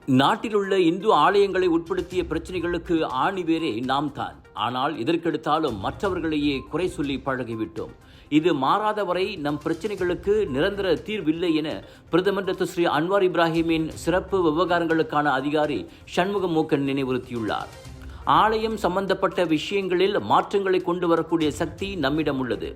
நாட்டிலுள்ள இந்து ஆலயங்களை உட்படுத்திய பிரச்சனைகளுக்கு ஆணிவேரே நாம் தான். ஆனால் இதற்கெடுத்தாலும் மற்றவர்களையே குறை சொல்லி பழகிவிட்டோம். இது மாறாதவரை நம் பிரச்சனைகளுக்கு நிரந்தர தீர்வில்லை என பிரதமர் ஸ்ரீ அன்வார் இப்ராஹிமின் சிறப்பு விவகாரங்களுக்கான அதிகாரி சண்முகம் மூக்கன் நினைவுறுத்தியுள்ளார். ஆலயம் சம்பந்தப்பட்ட விஷயங்களில் மாற்றங்களை கொண்டு வரக்கூடிய சக்தி நம்மிடம் உள்ளது.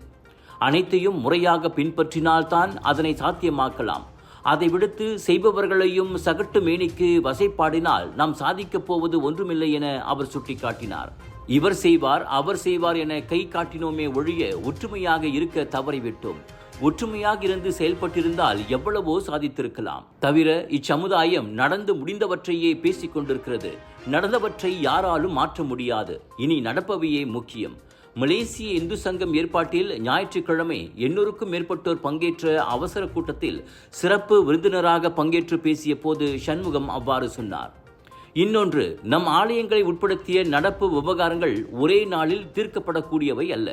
அனைத்தையும் முறையாக பின்பற்றினால்தான் அதனை சாத்தியமாக்கலாம். அதை விடுத்து செய்பவர்களையும் சகட்டு மேனிக்கு வசைப்பாடினால் நாம் சாதிக்கப் போவது ஒன்றுமில்லை என அவர் சுட்டிக்காட்டினார். இவர் செய்வார் அவர் செய்வார் என கை காட்டினோமே ஒழிய ஒற்றுமையாக இருக்க தவறிவிட்டோம். ஒற்றுமையாக இருந்து செயல்பட்டிருந்தால் எவ்வளவோ சாதித்திருக்கலாம். தவிர இச்சமுதாயம் நடந்து முடிந்தவற்றையே பேசிக் கொண்டிருக்கிறது. நடந்தவற்றை யாராலும் மாற்ற முடியாது. இனி நடப்பவையே முக்கியம். மலேசிய இந்து சங்கம் ஏற்பாட்டில் ஞாயிற்றுக்கிழமை 800க்கும் மேற்பட்டோர் பங்கேற்ற அவசர கூட்டத்தில் சிறப்பு விருந்தினராக பங்கேற்று பேசிய போது சண்முகம் அவ்வாறு சொன்னார். இன்னொன்று, நம் ஆலயங்களை உட்படுத்திய நடப்பு விவகாரங்கள் ஒரே நாளில் தீர்க்கப்படக்கூடியவை அல்ல.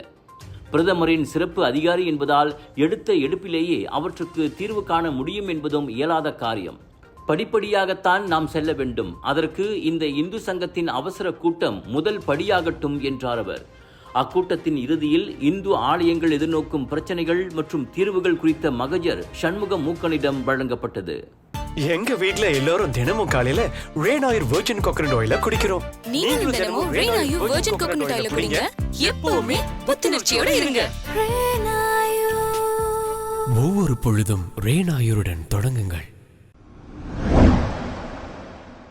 பிரதமரின் சிறப்பு அதிகாரி என்பதால் எடுத்த எடுப்பிலேயே அவற்றுக்கு தீர்வு காண முடியும் என்பதும் இயலாத காரியம். படிப்படியாகத்தான் நாம் செல்ல வேண்டும். அதற்கு இந்த இந்து சங்கத்தின் அவசர கூட்டம் முதல் படியாகட்டும் என்றார் அவர். அக்கூட்டத்தின் இறுதியில் இந்து ஆலயங்கள் எதிர்நோக்கும் பிரச்சனைகள் மற்றும் தீர்வுகள் குறித்த மகஜர் சண்முக மூக்கனிடம் வழங்கப்பட்டது. எங்க வீட்ல எல்லாரும் தினமும் காலையில ரெயின் ஆயில் வெர்ஜின் கோகனட் ஆயில குடிக்கிறோம். நீங்களும் தினமும் ரெயின் ஆயில் வெர்ஜின் கோகனட் ஆயில குடிங்க. எப்பவுமே புத்துணர்ச்சியோட இருங்க. ஒவ்வொரு பொழுதும் ரெயின் ஆயுருடன் தொடங்குங்கள்.